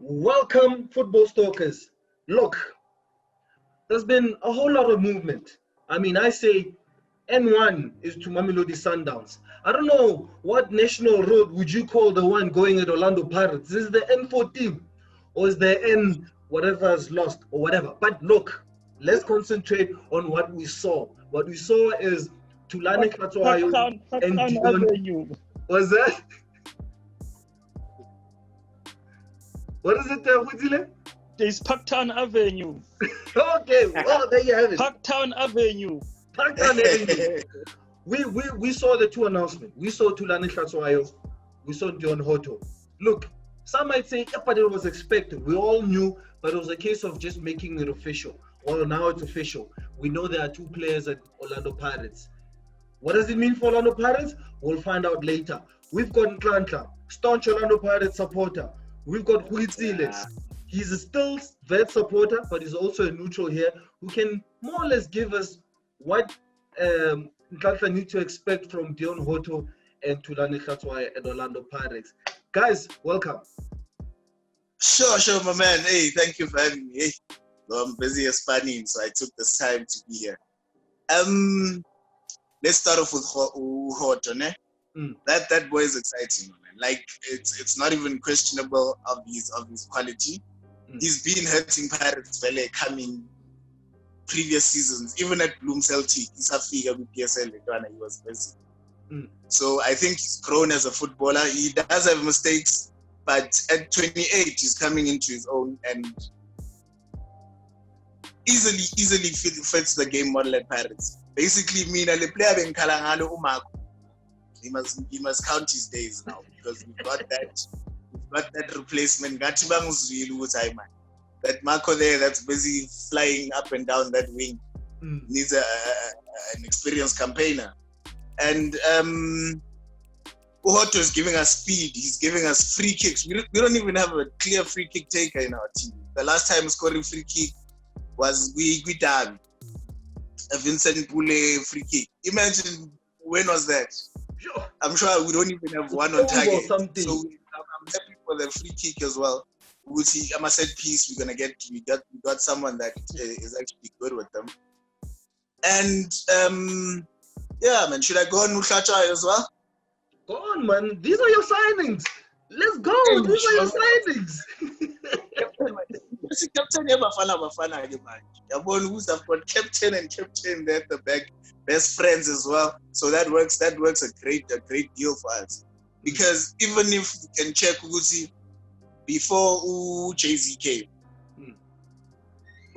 Welcome, football stalkers. Look, there's been a whole lot of movement. I mean, I say N1 is to Mamelodi Sundowns. I don't know what national road would you call the one going at Orlando Pirates. Is the N14 or is the N whatever is lost or whatever? But look, let's concentrate on what we saw. What we saw is Thulani and Deon. Was that? What is it, Hudzile? There's Parktown Avenue. Okay, well, there you have it. Parktown Avenue. Parktown Avenue. We saw the two announcements. We saw Nhlanhla and Hlatshwayo. We saw Deon Hotto. Look, some might say, yeah, but it was expected. We all knew, but it was a case of just making it official. Well, now it's official. We know there are two players at Orlando Pirates. What does it mean for Orlando Pirates? We'll find out later. We've got Nhlanhla, staunch Orlando Pirates supporter. We've got Goitsilwe. He's a still vet supporter, but he's also a neutral here who can more or less give us what Nhlanhla need to expect from Deon Hotto and Thulani at Orlando Pirates. Guys, welcome. Sure, my man. Hey, thank you for having me. Hey, well, I'm busy as Spanish, so I took this time to be here. Let's start off with Hotto, ne? That boy is exciting, man. Like it's not even questionable of his quality. He's been hurting Pirates Valley coming previous seasons, even at Bloom Celtic. He's a figure with PSL. He was busy. So I think he's grown as a footballer. He does have mistakes, but at 28, he's coming into his own and easily fits the game model at Pirates. Basically, the player being Nhlanhla Umako. He must count his days now because we've got that replacement. That Marco there that's busy flying up and down that wing needs an experienced campaigner. And Hotto is giving us speed. He's giving us free kicks. We don't even have a clear free kick taker in our team. The last time scoring free kick was Guidan, a Vincent Pule free kick. Imagine when was that? I'm sure we don't even have one on target. So I'm happy for the free kick as well. We'll see. I'm a set piece. We got someone that is actually good with them. And yeah, man. Should I go on Hlatshwayo as well? Go on, man. These are your signings. Let's go. These are your signings. Captain, I've got captain and captain there at the back. Best friends as well, so that works a great deal for us. Because even if you can check Uzi before Jay-Z came,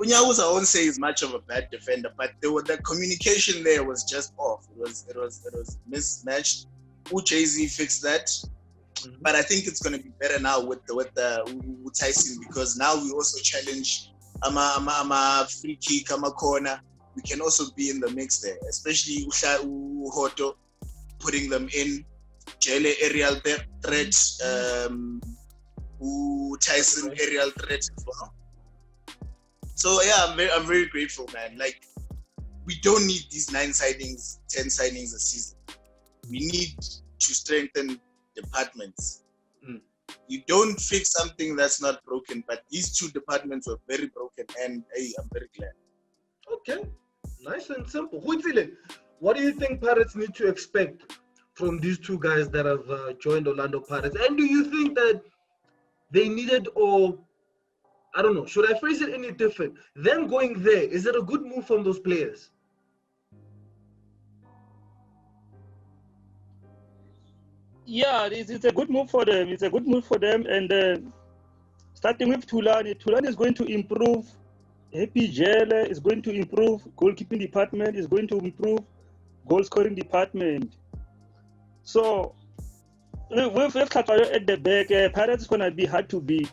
Unyawuza I won't say is much of a bad defender, but the communication there was just off. It was mismatched. Jay-Z fixed that, but I think it's going to be better now with Tyson, because now we also challenge a free kick, a corner. We can also be in the mix there, especially Hotto putting them in, Jele aerial threat, Tyson aerial threat as well. So yeah, I'm very grateful, man. Like, we don't need these 9 signings, 10 signings a season. We need to strengthen departments. You don't fix something that's not broken, but these 2 departments were very broken, and hey, I'm very glad. Okay, nice and simple. Hudzile, what do you think Pirates need to expect from these 2 guys that have joined Orlando Pirates? And do you think that they needed, or I don't know, should I phrase it any different? Them going there, is it a good move from those players? Yeah, it's a good move for them. It's a good move for them. And starting with Thulani is going to improve. Happy Jele is going to improve. Goalkeeping department is going to improve. Goal scoring department. So with Hlatshwayo at the back, Pirates is going to be hard to beat,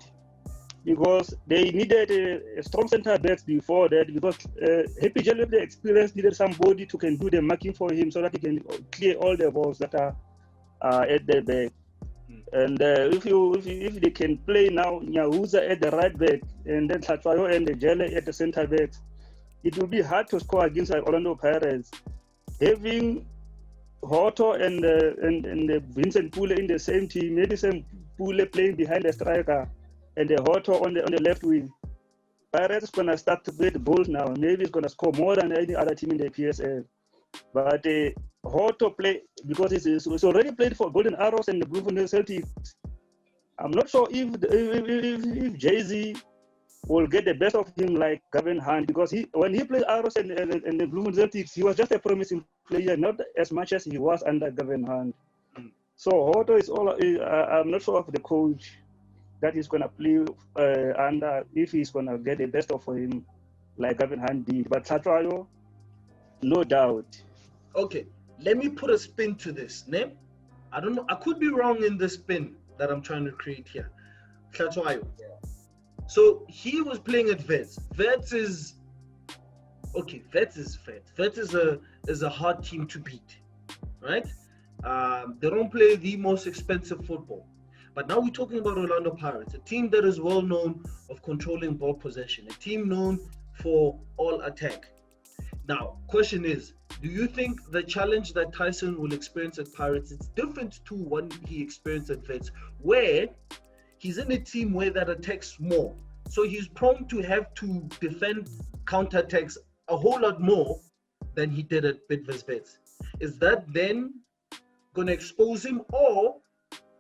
because they needed a strong centre backs before that, because Happy Jele with the experience needed somebody who can do the marking for him so that he can clear all the balls that are at the back. And if they can play now Nyahuza at the right back and then Hlatshwayo and the Jele at the centre backs, it will be hard to score against Orlando Pirates. Having Hotto and Vincent Pule in the same team, maybe some Pule playing behind the striker, and the Hotto on the left wing. Pirates is gonna start to get goals now. Maybe it's gonna score more than any other team in the PSL. But Hotto play because it's already played for Golden Arrows and the Bloemfontein Celtics. I'm not sure if Jay-Z will get the best of him like Gavin Hunt, because when he played Arrows and the Bloemfontein Celtics, he was just a promising player, not as much as he was under Gavin Hunt. So Hotto is all. I'm not sure of the coach that he's gonna play under, if he's gonna get the best of him like Gavin Hunt did. But Hlatshwayo, no doubt. Okay, let me put a spin to this. Name? I don't know. I could be wrong in the spin that I'm trying to create here. Hlatshwayo. So he was playing at Wits. Wits is okay. Wits is Wits. Wits is a hard team to beat, right? They don't play the most expensive football. But now we're talking about Orlando Pirates, a team that is well known of controlling ball possession, a team known for all attack. Now, question is, do you think the challenge that Tyson will experience at Pirates is different to what he experienced at Wits, where he's in a team where that attacks more? So he's prone to have to defend counterattacks a whole lot more than he did at Bidvest Wits. Is that then going to expose him, or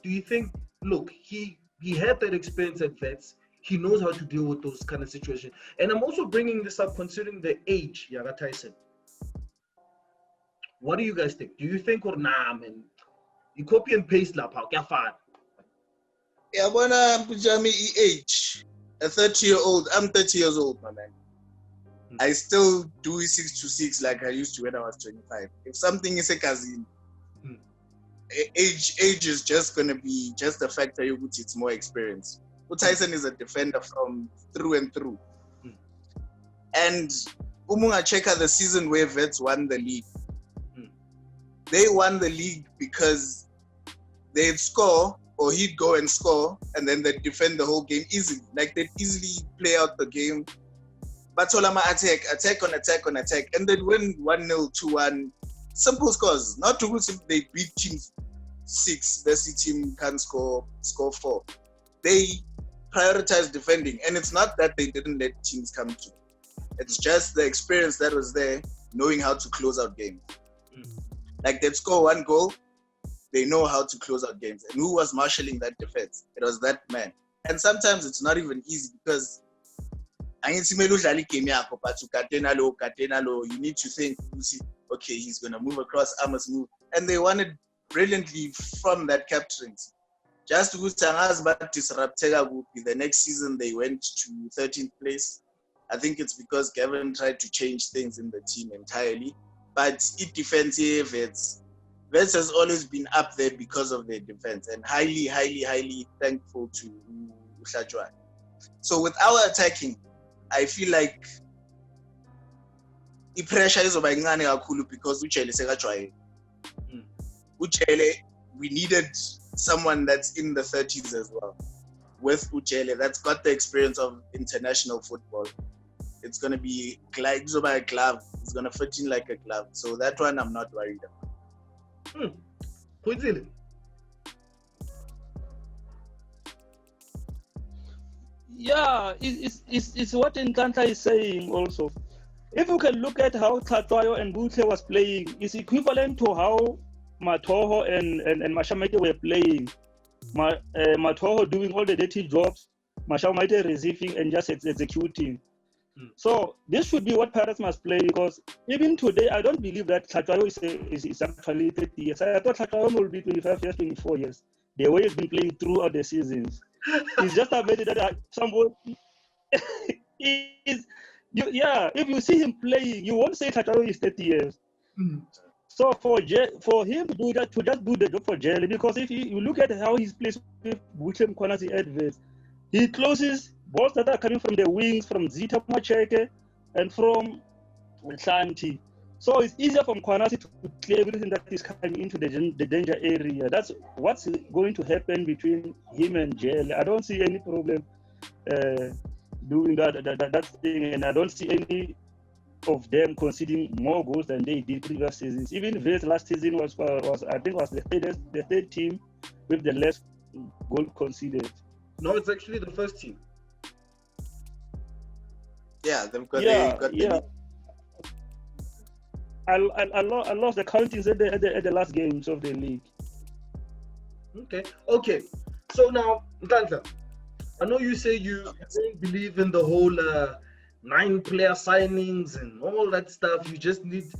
do you think, look, he had that experience at Wits, he knows how to deal with those kind of situations? And I'm also bringing this up considering the age, Yaga Tyson. What do you guys think? Do you think, or nah, man, you copy and paste la pal, get far? Yeah, when I'm age, a 30-year-old, I'm 30 years old, my man. I still do 6 to 6 like I used to when I was 25. If something is a cousin, age is just going to be just a factor which it's more experience. Tyson is a defender from through and through. And Umunga Cheka, the season where Wits won the league, they won the league because they'd score, or he'd go and score, and then they'd defend the whole game easily. Like, they'd easily play out the game. But Tolama attack on attack, and they'd win 1-0, 2-1. Simple scores. Not too good if they beat teams 6, the C team can score 4. They prioritize defending, and it's not that they didn't let teams come to. It's just the experience that was there, knowing how to close out games. Like, they'd score 1 goal, they know how to close out games. And who was marshalling that defense? It was that man. And sometimes it's not even easy, because you need to think, okay, he's going to move across, I must move. And they won it brilliantly from that captaincy. Just to disrupt the next season, they went to 13th place. I think it's because Gavin tried to change things in the team entirely. But it defensive, Wits has always been up there because of their defense, and highly thankful to Hlatshwayo. So with our attacking, I feel like the pressure is over because we needed someone that's in the 30s as well. With Uchele, that's got the experience of international football. It's going to be a glove. It's going to fit in like a glove. So that one I'm not worried about. Goitsilwe. Yeah, it's what Nhlanhla is saying also. If you can look at how Hlatshwayo and Butle was playing, it's equivalent to how Matoho and Mashamete were playing. Matoho doing all the dirty jobs, Mashamete receiving and just executing. So this should be what Pirates must play, because even today, I don't believe that Hlatshwayo is actually 30 years. I thought Hlatshwayo will be 25 years, 24 years. The way he's been playing throughout the seasons. It's just a bit that someone is. If you see him playing, you won't say Hlatshwayo is 30 years. So for him to do that, to just do the job for Jelly, because if you look at how he's plays with Butle Mkhwanazi adverts, he closes balls that are coming from the wings, from Zita Macheke and from Nhlanhla. So it's easier for Mkhwanazi to clear everything that is coming into the danger area. That's what's going to happen between him and Jelly. I don't see any problem doing that thing, and I don't see any of them conceding more goals than they did previous seasons. Even Wits last season was I think was the third team with the less goal conceded. No, it's actually the first team. Yeah, they've got I lost the countings at the last games of the league. Okay. So now, Nhlanhla, I know you say you don't believe in the whole 9-player signings and all that stuff. You just need,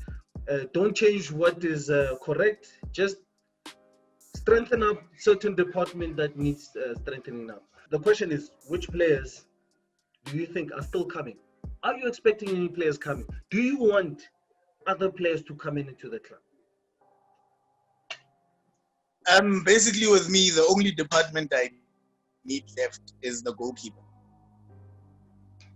don't change what is correct. Just strengthen up certain department that needs strengthening up. The question is, which players do you think are still coming? Are you expecting any players coming? Do you want other players to come into the club? Basically, with me, the only department I need left is the goalkeeper.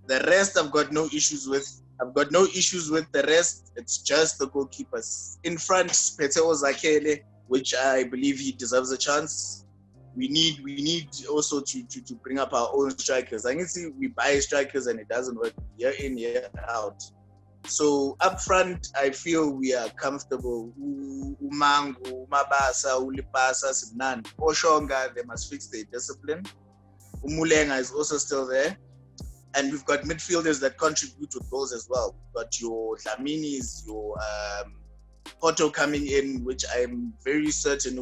The rest I've got no issues with. The rest. It's just the goalkeepers. In front, Peteo Zakele, which I believe he deserves a chance. We need also to bring up our own strikers. I can see we buy strikers and it doesn't work year in, year out. So up front, I feel we are comfortable. Umangu, Mabasa, Ulipasa, Simnan, Oshonga, they must fix their discipline. Umulenga is also still there. And we've got midfielders that contribute with goals as well. We've got your Dlaminis, your Hotto coming in, which I'm very certain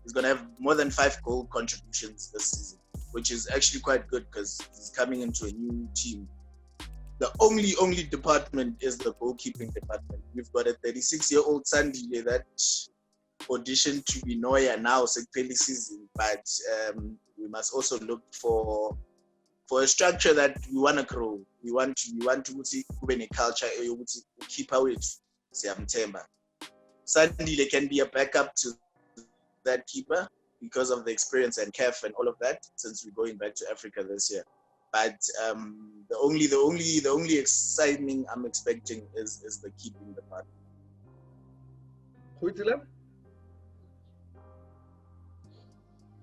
it's going to have more than 5 goal contributions this season, which is actually quite good because he's coming into a new team. The only department is the goalkeeping department. We've got a 36-year-old Sandile that auditioned to be Noya now, Sekpeli season, but we must also look for a structure that we want to grow. We want to see a culture, keep out it. Sandile can be a backup to that keeper because of the experience and CAF and all of that since we're going back to Africa this year. But the only exciting I'm expecting is the keeping department. Goitsilwe?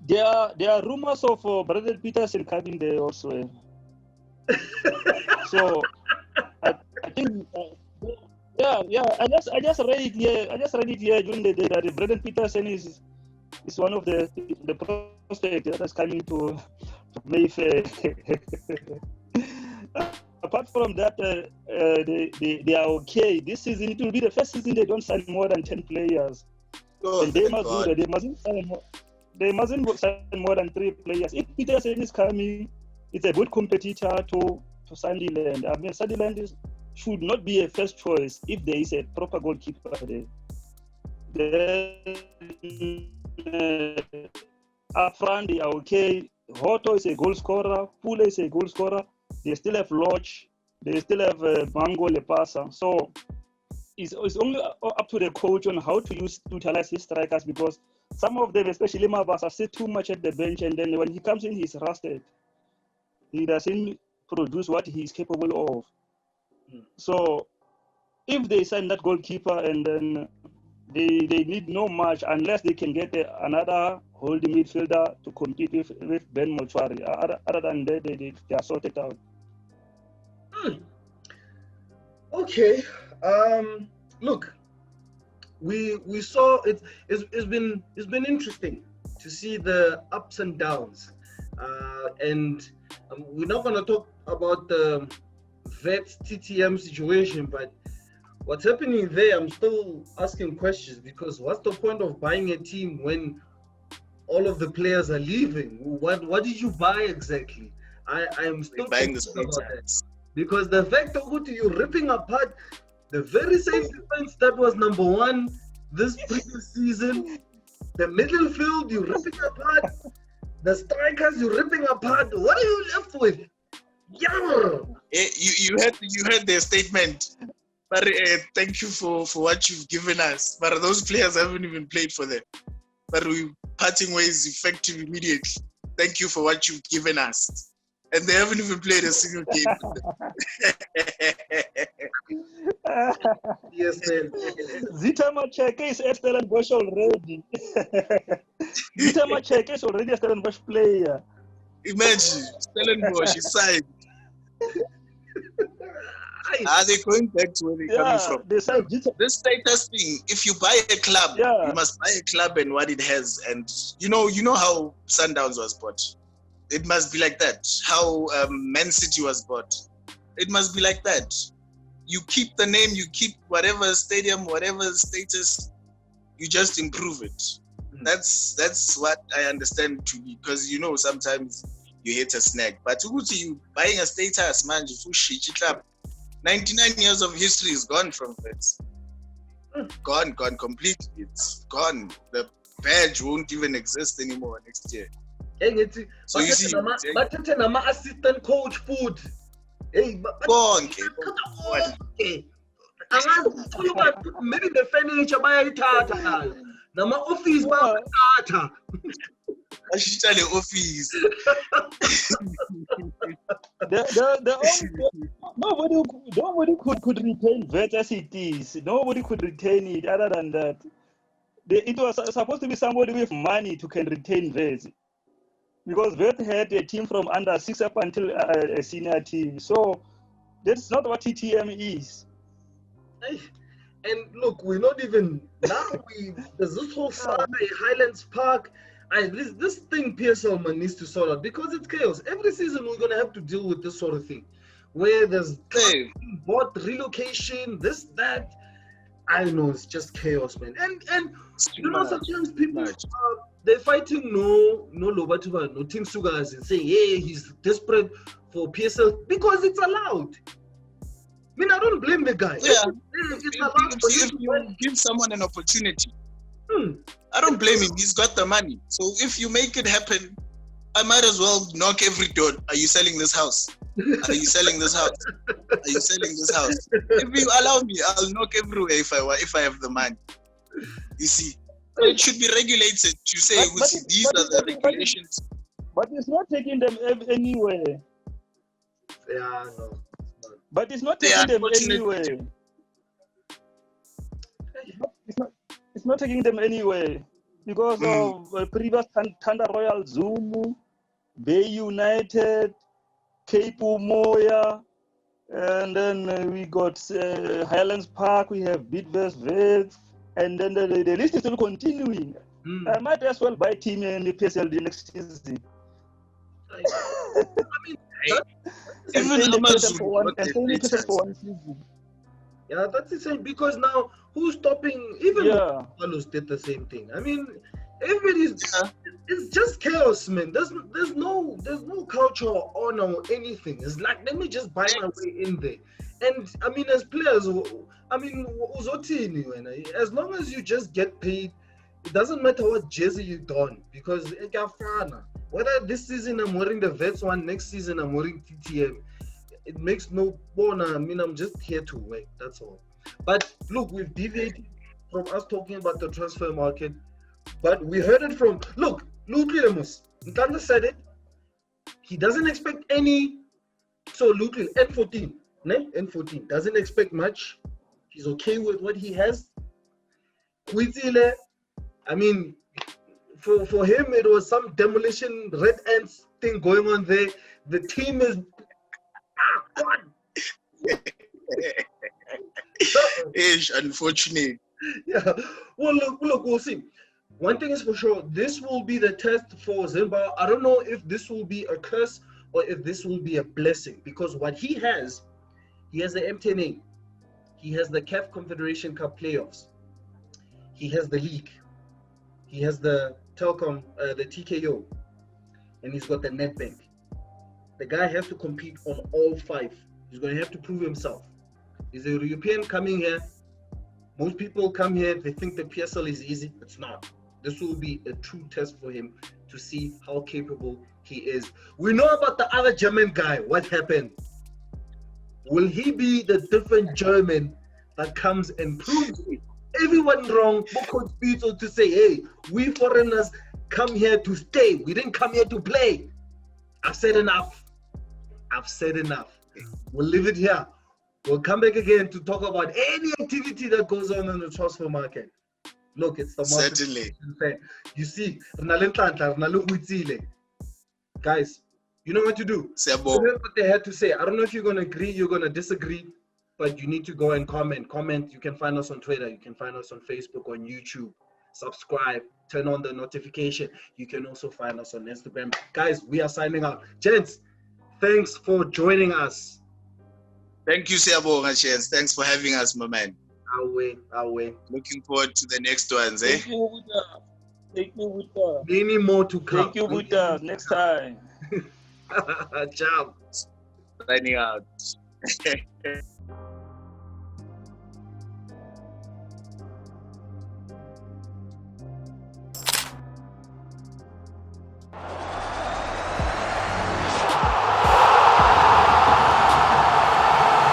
There are rumors of Brother Peterson coming there also. So I think I just read it here during the day that Brother Peterson is one of the prospects that's coming to play fair. Apart from that, they are okay. This season it will be the first season they don't sign more than 10 players. And they must do that. They mustn't sign more than 3 players. If Peterson is coming, it's a good competitor to Sunderland. I mean, Sunderland should not be a first choice if there is a proper goalkeeper there. Up front, they are okay. Hotto is a goal scorer. Pule is a goal scorer. They still have Lodge. They still have Mango Lepasa. So it's only up to the coach on how to utilize his strikers, because some of them, especially Mabasa, sit too much at the bench, and then when he comes in, he's rusted. He doesn't produce what he's capable of. So if they sign that goalkeeper, and then they need no much unless they can get another holding midfielder to compete with Ben Mochwari. Other than that, they are sorted out. Okay. Look, we saw it. It's been interesting to see the ups and downs, and we're not going to talk about the Vets TTM situation, but what's happening there, I'm still asking questions, because what's the point of buying a team when all of the players are leaving? What did you buy exactly? I am still buying the about that, because the fact that you're ripping apart the very same defense that was number 1 this previous season, the middle field you're ripping apart, the strikers you're ripping apart. What are you left with? Yeah. You heard their statement. But thank you for what you've given us. But those players haven't even played for them. But we parting ways effective immediately. Thank you for what you've given us. And they haven't even played a single game. Yes, man. Zita Macheke is Stellenbosch already. Zita Macheke is already a Stellenbosch player. Imagine, Stellenbosch is signed. Are they going back to where they're coming from? This status thing, if you buy a club, you must buy a club and what it has. And you know how Sundowns was bought. It must be like that. How Man City was bought. It must be like that. You keep the name, you keep whatever stadium, whatever status, you just improve it. That's what I understand to be, because you know sometimes you hit a snag. But you buying a status, man, 99 years of history is gone from it. Gone completely. It's gone. The badge won't even exist anymore next year. So you see, but assistant coach food. Hey, maybe the furniture bayayithatha nama office bayathatha ashita le office. Nobody could retain Wits as it is. Nobody could retain it. Other than that, it was supposed to be somebody with money to can retain Wits, because Wits had a team from under 6 up until a senior team. So that's not what TTM is. And look, we're not even now. There's this whole Sunday Highlands Park. This thing PSL man needs to sort out, because it's chaos. Every season we're gonna have to deal with this sort of thing, where there's bought relocation, this, that. I know, it's just chaos, man. And you know, sometimes people they're fighting no Lobatuba, no Team Sugas, and saying, hey, he's desperate for PSL because it's allowed. I mean, I don't blame the guy. Yeah. It's allowed for if you give someone an opportunity, I don't blame him. He's got the money. So if you make it happen, I might as well knock every door. Are you selling this house? Are you selling this house? Are you selling this house? If you allow me, I'll knock everywhere if I have the money. You see, it should be regulated. You say these are the regulations. But it's not taking them anywhere. Yeah, no. But it's not taking them anywhere. It's not taking them anywhere because of previous Thunder Royal Zulu, Bay United, Cape Umoya, and then we got Highlands Park. We have Bidvest Wits, and then the list is still continuing. I might as well buy team in the PSL next season. I mean, even yeah, that's insane, because now who's stopping? Even Carlos did the same thing. I mean, everybody's it's just chaos, man. There's no culture or honor or anything. It's like, let me just buy my way in there. And I mean, as players, I mean, as long as you just get paid, it doesn't matter what jersey you don, because whether this season I'm wearing the Vets one, next season I'm wearing TTM, it makes no bonus. I mean, I'm just here to work, that's all. But look, we've deviated from us talking about the transfer market, but we heard it from, look, Nhlanhla said it. He doesn't expect any, so look, N14 doesn't expect much. He's okay with what he has. Goitsilwe, I mean, for him, it was some demolition red ants thing going on there. The team is God. Ish, unfortunate. Yeah. Well, look, we'll see. One thing is for sure, this will be the test for Zimbabwe. I don't know if this will be a curse or if this will be a blessing, because what he has the MTNA, he has the CAF Confederation Cup playoffs, he has the league, he has the Telkom, the TKO, and he's got the Netbank. The guy has to compete on all 5. He's going to have to prove himself. He's a European coming here. Most people come here, they think the PSL is easy. It's not. This will be a true test for him to see how capable he is. We know about the other German guy. What happened? Will he be the different German that comes and proves everyone wrong, to say, hey, we foreigners come here to stay. We didn't come here to play. I've said enough. We'll leave it here. We'll come back again to talk about any activity that goes on in the transfer market. Look, it's the market. Certainly. You see, guys, you know what to do. Here's what they had to say. I don't know if you're going to agree, you're going to disagree, but you need to go and comment. You can find us on Twitter. You can find us on Facebook, on YouTube. subscribe, turn on the notification. You can also find us on Instagram. Guys, we are signing out. Gents, thanks for joining us. Thank you, Siyabonga, Chance. Thanks for having us, my man. Away. Looking forward to the next ones, eh? Thank you, Buddha. Thank you, Buddha. Many more to come. Thank you, Buddha. Next time. Ciao. Signing out.